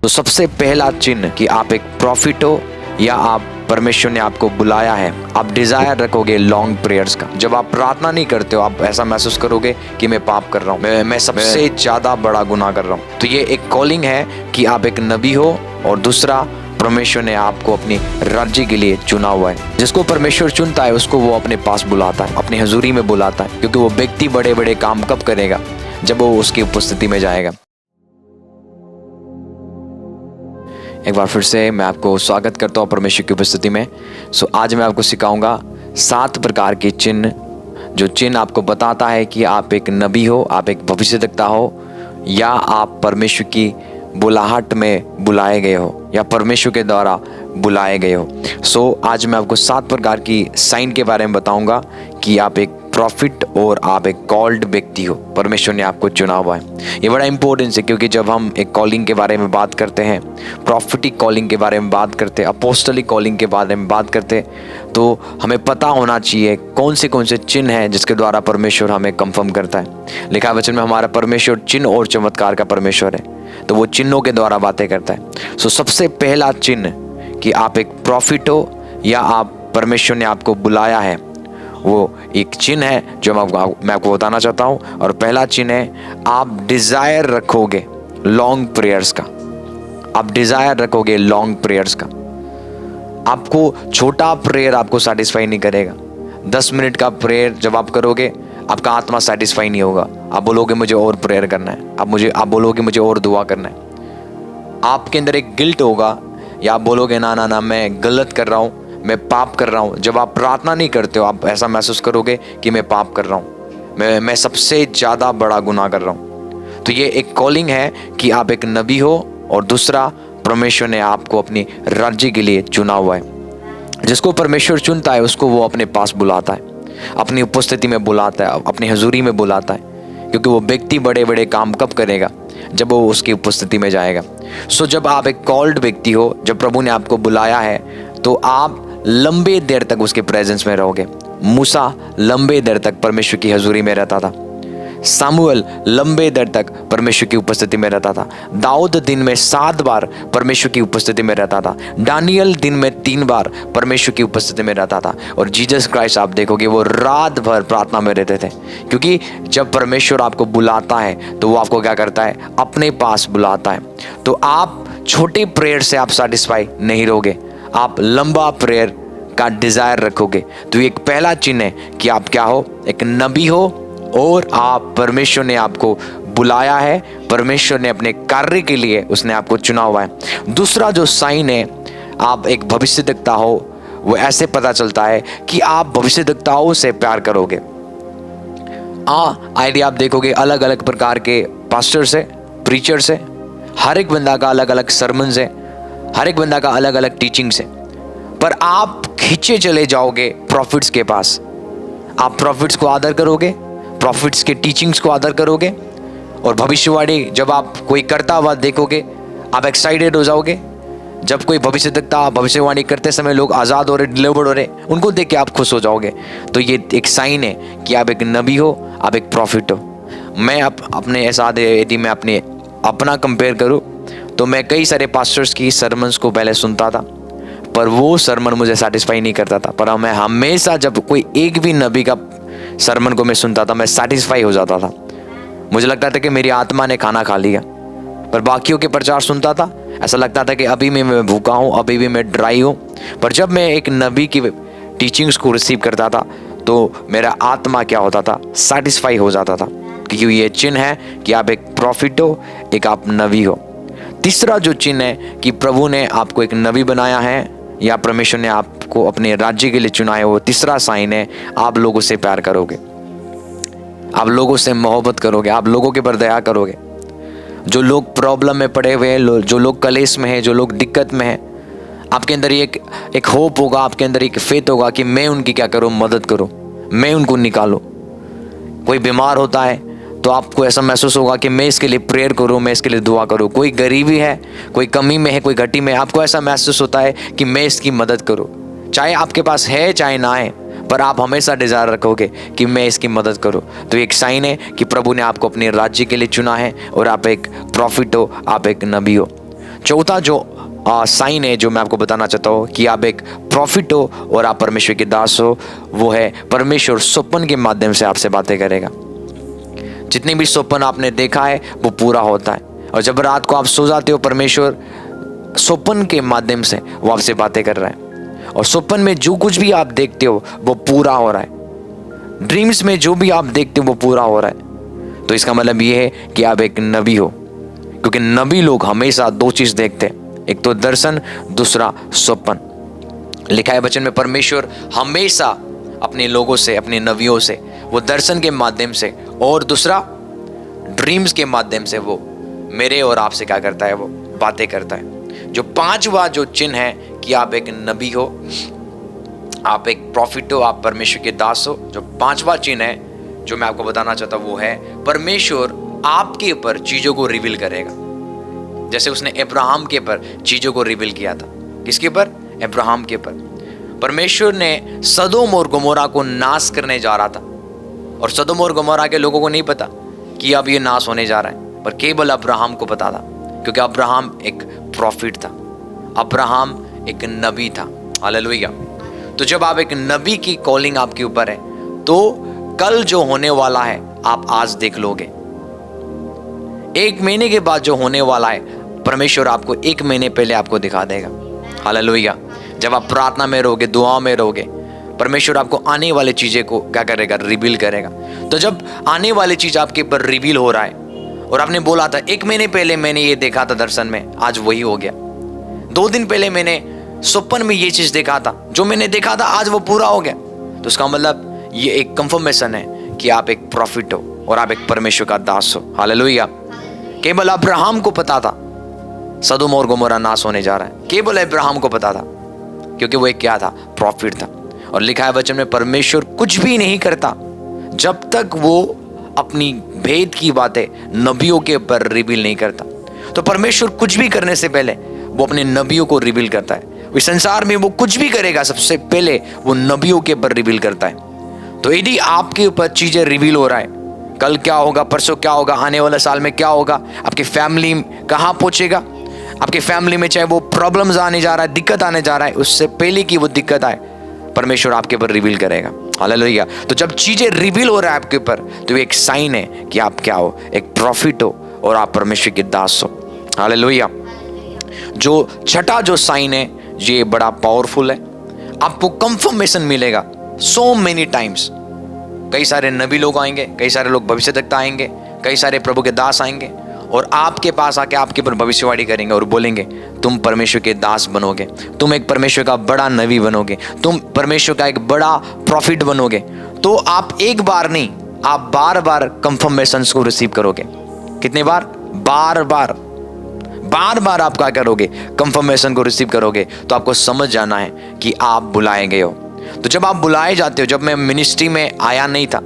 तो सबसे पहला चिन्ह कि आप एक प्रॉफिट हो या आप परमेश्वर ने आपको बुलाया है, आप डिजायर रखोगे लॉन्ग प्रेयर्स का। जब आप प्रार्थना नहीं करते हो, आप ऐसा महसूस करोगे कि मैं पाप कर रहा हूँ, मैं सबसे ज्यादा बड़ा गुनाह कर रहा हूँ। तो ये एक कॉलिंग है कि आप एक नबी हो, और दूसरा परमेश्वर ने आपको अपनी राज्य के लिए चुना हुआ है। जिसको परमेश्वर चुनता है उसको वो अपने पास बुलाता है, अपनी हजूरी में बुलाता है, क्योंकि वो व्यक्ति बड़े बड़े काम कब करेगा? जब वो उसकी उपस्थिति में जाएगा। एक बार फिर से मैं आपको स्वागत करता हूँ परमेश्वर की उपस्थिति में। आज मैं आपको सिखाऊंगा 7 प्रकार के चिन्ह, जो चिन्ह आपको बताता है कि आप एक नबी हो, आप एक भविष्यद्वक्ता हो, या आप परमेश्वर की बुलाहट में बुलाए गए हो, या परमेश्वर के द्वारा बुलाए गए हो। आज मैं आपको 7 प्रकार की साइन के बारे में बताऊंगा कि आप एक प्रॉफिट और आप एक कॉल्ड व्यक्ति हो, परमेश्वर ने आपको चुना हुआ है। ये बड़ा इंपॉर्टेंट है, क्योंकि जब हम एक कॉलिंग के बारे में बात करते हैं, प्रॉफिटिक कॉलिंग के बारे में बात करते हैं, अपोस्टलिक कॉलिंग के बारे में बात करते हैं, तो हमें पता होना चाहिए कौन से चिन्ह हैं जिसके द्वारा परमेश्वर हमें कंफर्म करता है। लिखा वचन में हमारा परमेश्वर चिन्ह और चमत्कार का परमेश्वर है, तो वो चिन्हों के द्वारा बातें करता है। सबसे पहला चिन्ह कि आप एक प्रॉफिट हो या आप परमेश्वर ने आपको बुलाया है, वो एक चिन्ह है जो मैं आपको बताना चाहता हूँ। और पहला चिन्ह है, आप डिजायर रखोगे लॉन्ग प्रेयर्स का। आप डिजायर रखोगे लॉन्ग प्रेयर्स का। आपको छोटा प्रेयर आपको सेटिस्फाई नहीं करेगा। 10 मिनट का प्रेयर जब आप करोगे, आपका आत्मा सेटिस्फाई नहीं होगा। आप बोलोगे मुझे और प्रेयर करना है, आप बोलोगे मुझे और दुआ करना है। आपके अंदर एक गिल्ट होगा, या आप बोलोगे ना ना ना मैं गलत कर रहा हूँ, मैं पाप कर रहा हूँ। जब आप प्रार्थना नहीं करते हो, आप ऐसा महसूस करोगे कि मैं पाप कर रहा हूँ, मैं सबसे ज़्यादा बड़ा गुनाह कर रहा हूँ। तो ये एक कॉलिंग है कि आप एक नबी हो, और दूसरा परमेश्वर ने आपको अपनी राज्य के लिए चुना हुआ है। जिसको परमेश्वर चुनता है उसको वो अपने पास बुलाता है, अपनी उपस्थिति में बुलाता है, अपनी हजूरी में बुलाता है, क्योंकि वो व्यक्ति बड़े बड़े काम कब करेगा? जब वो उसकी उपस्थिति में जाएगा। जब आप एक कॉल्ड व्यक्ति हो, जब प्रभु ने आपको बुलाया है, तो आप लंबे देर तक उसके प्रेजेंस में रहोगे। मूसा लंबे देर तक परमेश्वर की हजूरी में रहता था। सामुएल लंबे देर तक परमेश्वर की उपस्थिति में रहता था। दाऊद दिन में 7 बार परमेश्वर की उपस्थिति में रहता था। दानियल दिन में 3 बार परमेश्वर की उपस्थिति में रहता था। और जीसस क्राइस्ट आप देखोगे वो रात भर प्रार्थना में रहते थे, क्योंकि जब परमेश्वर आपको बुलाता है तो वो आपको क्या करता है? अपने पास बुलाता है। तो आप छोटे प्रेयर से आप सेटिस्फाई नहीं रहोगे, आप लंबा प्रेयर का डिजायर रखोगे। तो एक पहला चिन्ह है कि आप क्या हो? एक नबी हो, और आप परमेश्वर ने आपको बुलाया है, परमेश्वर ने अपने कार्य के लिए उसने आपको चुना हुआ है। दूसरा जो साइन है, आप एक भविष्यद्वक्ता हो, वो ऐसे पता चलता है कि आप भविष्यद्वक्ताओं से प्यार करोगे। आइडिया आप देखोगे अलग अलग प्रकार के पास्टर्स है, प्रीचर्स है, हर एक बंदा का अलग अलग सरमन्स है, हर एक बंदा का अलग अलग टीचिंग्स है, पर आप खींचे चले जाओगे प्रॉफिट्स के पास। आप प्रॉफिट्स को आदर करोगे, प्रॉफिट्स के टीचिंग्स को आदर करोगे, और भविष्यवाणी जब आप कोई करता हुआ देखोगे, आप एक्साइटेड हो जाओगे। जब कोई भविष्यद्वक्ता भविष्यवाणी करते समय लोग आज़ाद हो रहे, डिलीवर्ड हो रहे, उनको देख के आप खुश हो जाओगे। तो ये एक साइन है कि आप एक नबी हो, आप एक प्रॉफिट हो। मैं अपने यदि मैं अपना कंपेयर करूँ, तो मैं कई सारे पास्टर्स की सरमन्स को पहले सुनता था, पर वो सरमन मुझे सेटिस्फाई नहीं करता था। पर मैं हमेशा जब कोई एक भी नबी का सरमन को मैं सुनता था, मैं सेटिस्फाई हो जाता था। मुझे लगता था कि मेरी आत्मा ने खाना खा लिया। पर बाकियों के प्रचार सुनता था, ऐसा लगता था कि अभी मैं भूखा हूँ, अभी भी मैं ड्राई हूँ। पर जब मैं एक नबी की टीचिंग्स को रिसीव करता था, तो मेरा आत्मा क्या होता था? सेटिस्फाई हो जाता था, क्योंकि ये चिन्ह है कि आप एक प्रॉफिट हो, एक आप नबी हो। तीसरा जो चिन्ह है कि प्रभु ने आपको एक नबी बनाया है, या परमेश्वर ने आपको अपने राज्य के लिए चुना है, वो तीसरा साइन है, आप लोगों से प्यार करोगे, आप लोगों से मोहब्बत करोगे, आप लोगों के पर दया करोगे। जो लोग प्रॉब्लम में पड़े हुए हैं, जो लोग कलेश में हैं, जो लोग दिक्कत में हैं, आपके अंदर एक होप होगा, आपके अंदर एक फेथ होगा कि मैं उनकी क्या करूं? मदद करूं, मैं उनको निकालूं। कोई बीमार होता है तो आपको ऐसा महसूस होगा कि मैं इसके लिए प्रेयर करूं, मैं इसके लिए दुआ करूं। कोई गरीबी है, कोई कमी में है, कोई घटी में है, आपको ऐसा महसूस होता है कि मैं इसकी मदद करूं। चाहे आपके पास है चाहे ना है, पर आप हमेशा डिजायर रखोगे कि मैं इसकी मदद करूं। तो एक साइन है कि प्रभु ने आपको अपने राज्य के लिए चुना है, और आप एक प्रॉफिट हो, आप एक नबी हो। चौथा जो साइन है जो मैं आपको बताना चाहता हूँ कि आप एक प्रॉफिट हो और आप परमेश्वर के दास हो, वो है परमेश्वर स्वप्न के माध्यम से आपसे बातें करेगा। जितने भी स्वप्न आपने देखा है वो पूरा होता है, और जब रात को आप सो जाते हो परमेश्वर स्वप्न के माध्यम से वो आपसे बातें कर रहा है, और स्वप्न में जो कुछ भी आप देखते हो वो पूरा हो रहा है। ड्रीम्स में जो भी आप देखते हो वो पूरा हो रहा है। तो इसका मतलब ये है कि आप एक नबी हो, क्योंकि नबी लोग हमेशा दो चीज देखते हैं, एक तो दर्शन, दूसरा स्वप्न। लिखा है वचन में परमेश्वर हमेशा अपने लोगों से, अपने नबियों से वो दर्शन के माध्यम से और दूसरा ड्रीम्स के माध्यम से वो मेरे और आपसे क्या करता है, वो बातें करता है। जो पांचवा जो चिन्ह है कि आप एक नबी हो, आप एक प्रॉफिट हो, आप परमेश्वर के दास हो, जो पांचवा चिन्ह है जो मैं आपको बताना चाहता हूं वो है परमेश्वर आपके ऊपर चीजों को रिवील करेगा। जैसे उसने अब्राहम के ऊपर चीजों को रिवील किया था। किसके ऊपर? अब्राहम के ऊपर। परमेश्वर ने सदोम और गमोरा को नाश करने जा रहा था, और सदोम और गमोरा के लोगों को नहीं पता कि अब ये नाश होने जा रहा है, पर केवल अब्राहम को पता था, क्योंकि अब्राहम एक प्रॉफिट था, अब्राहम एक नबी था। हालेलुया। तो जब आप एक नबी की कॉलिंग आपके ऊपर है तो कल जो होने वाला है आप आज देख लोगे। 1 महीने के बाद जो होने वाला है परमेश्वर आपको 1 महीने पहले आपको दिखा देगा। हालेलुया। जब आप प्रार्थना में रहोगे, दुआओं में रहोगे, परमेश्वर आपको आने वाली चीजें को क्या करेगा, रिवील करेगा। तो जब आने वाली चीज आपके ऊपर रिवील हो रहा है और आपने बोला था 1 महीने पहले मैंने ये देखा था दर्शन में, आज वही हो गया। 2 दिन पहले मैंने स्वप्न में ये चीज देखा था, जो मैंने देखा था आज वो पूरा हो गया। तो उसका मतलब ये एक कंफर्मेशन है कि आप एक प्रॉफिट हो और आप एक परमेश्वर का दास हो। हालेलुया। केवल अब्राहम को पता था सदोम और गमोरा नाश होने जा रहा है, केवल अब्राहम को पता था, क्योंकि वो एक क्या था, प्रॉफिट था। और लिखा है वचन में परमेश्वर कुछ भी नहीं करता जब तक वो अपनी भेद की बातें नबियों के ऊपर रिवील नहीं करता। तो परमेश्वर कुछ भी करने से पहले वो अपने नबियों को रिवील करता है। इस संसार में वो कुछ भी करेगा सबसे पहले वो नबियों के ऊपर रिवील करता है। तो यदि आपके ऊपर चीजें रिवील हो रहा है, कल क्या होगा, परसों क्या होगा, आने वाले साल में क्या होगा, आपकी फैमिली कहाँ पहुंचेगा, आपकी फैमिली में चाहे वो प्रॉब्लम्स आने जा रहा है, दिक्कत आने जा रहा है, उससे पहले की वो दिक्कत आए परमेश्वर आपके ऊपर रिवील करेगा। हालेलुया। तो जब चीजें रिवील हो रहा है आपके ऊपर तो एक साइन है कि आप क्या हो, एक प्रॉफिट हो और आप परमेश्वर के दास हो। हालेलुया। जो छठा जो साइन है ये बड़ा पावरफुल है, आपको कंफर्मेशन मिलेगा so many times। कई सारे नबी लोग आएंगे, कई सारे लोग भविष्यद्वक्ता आएंगे, कई सारे प्रभु के दास आएंगे और आपके पास आके आपके ऊपर भविष्यवाणी करेंगे और बोलेंगे तुम परमेश्वर के दास बनोगे, तुम एक परमेश्वर का बड़ा नबी बनोगे, तुम परमेश्वर का एक बड़ा प्रॉफिट बनोगे। तो आप एक बार नहीं, आप बार बार कंफर्मेशन को रिसीव करोगे। कितने बार? बार बार आप क्या करोगे, कंफर्मेशन को रिसीव करोगे। तो आपको समझ जाना है कि आप बुलाए गए हो। तो जब आप बुलाए जाते हो, जब मैं मिनिस्ट्री में आया नहीं था,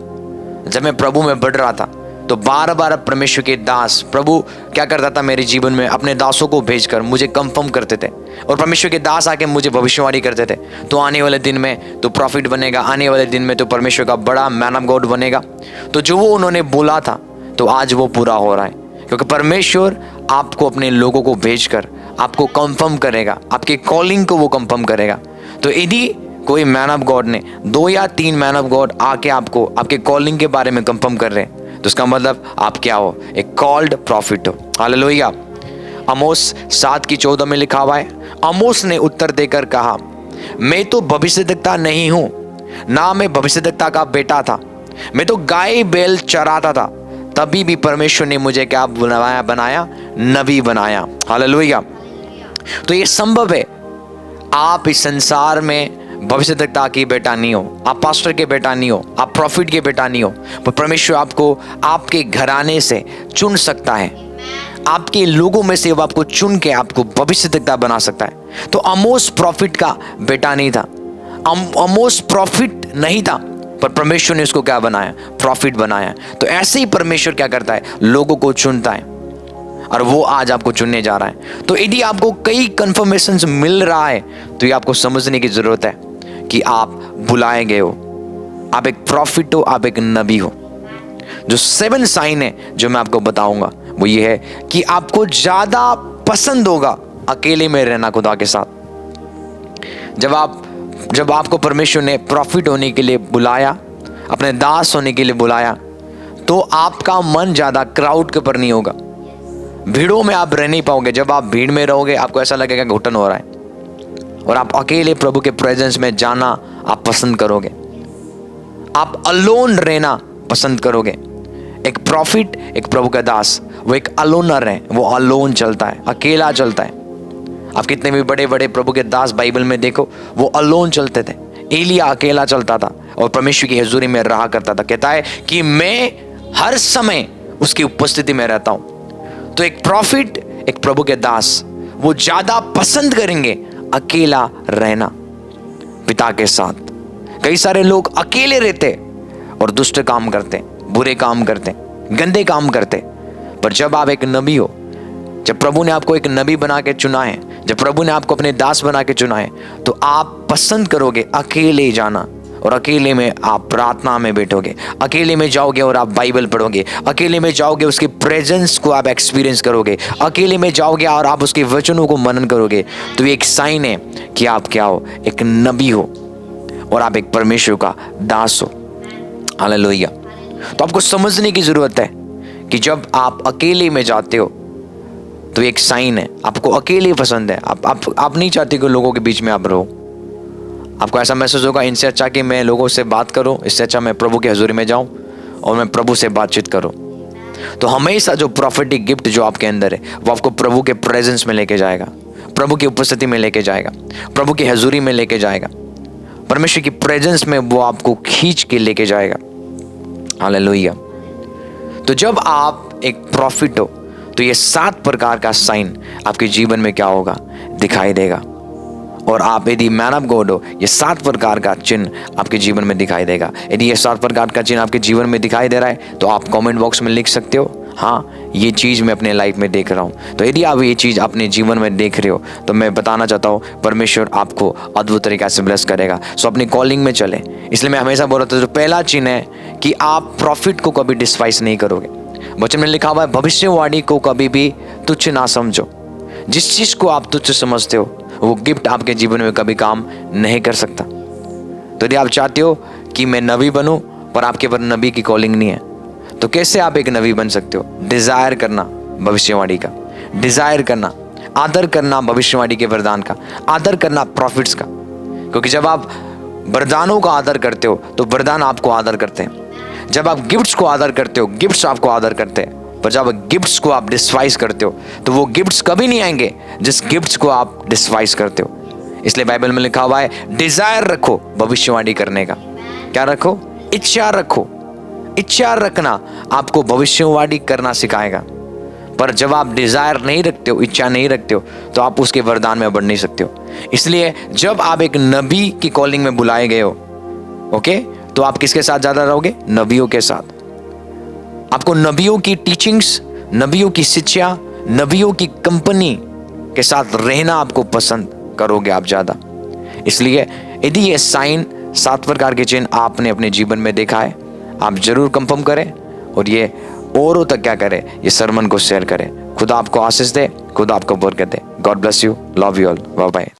जब मैं प्रभु में बढ़ रहा था, तो बार बार परमेश्वर के दास, प्रभु क्या करता था मेरे जीवन में, अपने दासों को भेजकर मुझे कंफर्म करते थे, और परमेश्वर के दास आके मुझे भविष्यवाणी करते थे। तो आने वाले दिन में तो प्रॉफिट बनेगा, आने वाले दिन में तो परमेश्वर का बड़ा मैन ऑफ गॉड बनेगा। तो जो वो उन्होंने बोला था तो आज वो पूरा हो रहा है, क्योंकि परमेश्वर आपको अपने लोगों को भेजकर आपको कंफर्म करेगा, आपके कॉलिंग को वो कंफर्म करेगा। तो यदि कोई मैन ऑफ गॉड ने 2 या 3 मैन ऑफ गॉड आके आपको आपके कॉलिंग के बारे में कंफर्म कर रहे हैं, तो उसका मतलब आप क्या हो, एक कॉल्ड प्रॉफिट हो। हालेलुया। आमोस 7:14 में लिखा हुआ है, आमोस ने उत्तर देकर कहा, मैं तो भविष्यद्वक्ता नहीं हूं, ना मैं भविष्यद्वक्ता का बेटा था, मैं तो गाय बैल चराता था, तभी भी परमेश्वर ने मुझे क्या बनाया, नबी बनाया। हालेलुया। तो ये संभव है, आप इस संसार में भविष्यद्वक्ता की बेटा नहीं हो, आप पास्टर के बेटा नहीं हो, आप प्रॉफिट के बेटा नहीं हो, पर परमेश्वर आपको आपके घराने से चुन सकता है, आपके लोगों में से वो आपको चुन के आपको भविष्यद्वक्ता बना सकता है। तो आमोस प्रॉफिट का बेटा नहीं था, आमोस प्रॉफिट नहीं था, पर परमेश्वर ने उसको क्या बनाया, प्रॉफिट बनाया। तो ऐसे ही परमेश्वर क्या करता है, लोगों को चुनता है, और वो आज आपको चुनने जा रहा है। तो यदि आपको कई कंफर्मेशंस मिल रहा है तो ये आपको समझने की जरूरत है कि आप बुलाए गए हो, आप एक प्रॉफिट हो, आप एक नबी हो। जो 7 साइन है जो मैं आपको बताऊंगा वो ये है कि आपको ज्यादा पसंद होगा अकेले में रहना खुदा के साथ। जब आपको परमेश्वर ने प्रॉफिट होने के लिए बुलाया, अपने दास होने के लिए बुलाया, तो आपका मन ज़्यादा क्राउड के ऊपर नहीं होगा। भीड़ों में आप रह नहीं पाओगे। जब आप भीड़ में रहोगे आपको ऐसा लगेगा घुटन हो रहा है, और आप अकेले प्रभु के प्रेजेंस में जाना आप पसंद करोगे। आप अलोन रहना पसंद करोगे। एक प्रॉफिट, एक प्रभु का दास, वो एक अलोनर है, वो अलोन चलता है, अकेला चलता है। आप कितने भी बड़े बड़े प्रभु के दास बाइबल में देखो, वो अलोन चलते थे। एलिया अकेला चलता था और परमेश्वर की हजूरी में रहा करता था। कहता है कि मैं हर समय उसकी उपस्थिति में रहता हूं। तो एक प्रॉफिट, एक प्रभु के दास, वो ज्यादा पसंद करेंगे अकेला रहना पिता के साथ। कई सारे लोग अकेले रहते और दुष्ट काम करते, बुरे काम करते, गंदे काम करते। पर जब आप एक नबी हो, जब प्रभु ने आपको एक नबी बना के चुना है, जब प्रभु ने आपको अपने दास बना के चुना है, तो आप पसंद करोगे अकेले जाना, और अकेले में आप प्रार्थना में बैठोगे, अकेले में जाओगे और आप बाइबल पढ़ोगे, अकेले में जाओगे उसके प्रेजेंस को आप एक्सपीरियंस करोगे, अकेले में जाओगे और आप उसके वचनों को मनन करोगे। तो ये एक साइन है कि आप क्या हो, एक नबी हो और आप एक परमेश्वर का दास हो। हालेलुया। तो आपको समझने की जरूरत है कि जब आप अकेले में जाते हो तो एक साइन है, आपको अकेले पसंद है। आप नहीं चाहते कि लोगों के बीच में आप रहो। आपको ऐसा महसूस होगा, इनसे अच्छा कि मैं लोगों से बात करूं, इससे अच्छा मैं प्रभु की हजूरी में जाऊं और मैं प्रभु से बातचीत करूं। तो हमेशा जो प्रॉफिटिक गिफ्ट जो आपके अंदर है, वो आपको प्रभु के प्रेजेंस में लेके जाएगा, प्रभु की उपस्थिति में लेके जाएगा, प्रभु की हजूरी में लेके जाएगा, परमेश्वर की प्रेजेंस में वो आपको खींच के लेके जाएगा। हालेलुया। तो जब आप एक प्रॉफिट हो तो ये 7 प्रकार का साइन आपके जीवन में क्या होगा, दिखाई देगा। और आप यदि मैन ऑफ गॉड हो, ये 7 प्रकार का चिन्ह आपके जीवन में दिखाई देगा। यदि ये 7 प्रकार का चिन्ह आपके जीवन में दिखाई दे रहा है तो आप कमेंट बॉक्स में लिख सकते हो, हाँ ये चीज़ मैं अपने लाइफ में देख रहा हूँ। तो यदि आप ये चीज़ अपने जीवन में देख रहे हो तो मैं बताना चाहता हूँ, परमेश्वर आपको अद्भुत तरीक़ा से ब्लेस करेगा। सो अपनी कॉलिंग में चले। इसलिए मैं हमेशा बोल रहा था, जो पहला चिन्ह है कि आप प्रॉफिट को कभी डिस्पाइस नहीं करोगे। वचन में लिखा हुआ है, भविष्यवाणी को कभी भी तुच्छ ना समझो। जिस चीज़ को आप तुच्छ समझते हो वो गिफ्ट आपके जीवन में कभी काम नहीं कर सकता। तो यदि आप चाहते हो कि मैं नबी बनूं पर आपके पर नबी की कॉलिंग नहीं है, तो कैसे आप एक नबी बन सकते हो? डिजायर करना भविष्यवाणी का, डिजायर करना, आदर करना भविष्यवाणी के वरदान का, आदर करना प्रॉफिट्स का। क्योंकि जब आप वरदानों का आदर करते हो तो वरदान आपको आदर करते हैं। जब आप गिफ्ट्स को आदर करते हो, गिफ्ट्स आपको आदर करते हैं। पर जब गिफ्ट्स को आप डिस्पाइस करते हो तो वो गिफ्ट्स कभी नहीं आएंगे जिस गिफ्ट्स को आप डिस्पाइस करते हो। इसलिए बाइबल में लिखा हुआ है, डिजायर रखो भविष्यवाणी करने का। क्या रखो? इच्छा रखो। इच्छा रखना आपको भविष्यवाणी करना सिखाएगा। पर जब आप डिजायर नहीं रखते हो, इच्छा नहीं रखते हो, तो आप उसके वरदान में बढ़ नहीं सकते हो। इसलिए जब आप एक नबी की कॉलिंग में बुलाए गए हो, ओके, तो आप किसके साथ ज्यादा रहोगे? नबियों के साथ। आपको नबियों की टीचिंग्स, नबियों की शिक्षा, नबियों की कंपनी के साथ रहना आपको पसंद करोगे आप ज्यादा। इसलिए यदि ये साइन 7 प्रकार के चिन्ह आपने अपने जीवन में देखा है, आप जरूर कंफर्म करें और ये औरों तक क्या करें, ये सरमन को शेयर करें। खुदा आपको आशीष दे, खुदा आपको बरकत दे। God bless you, love you all, bye bye.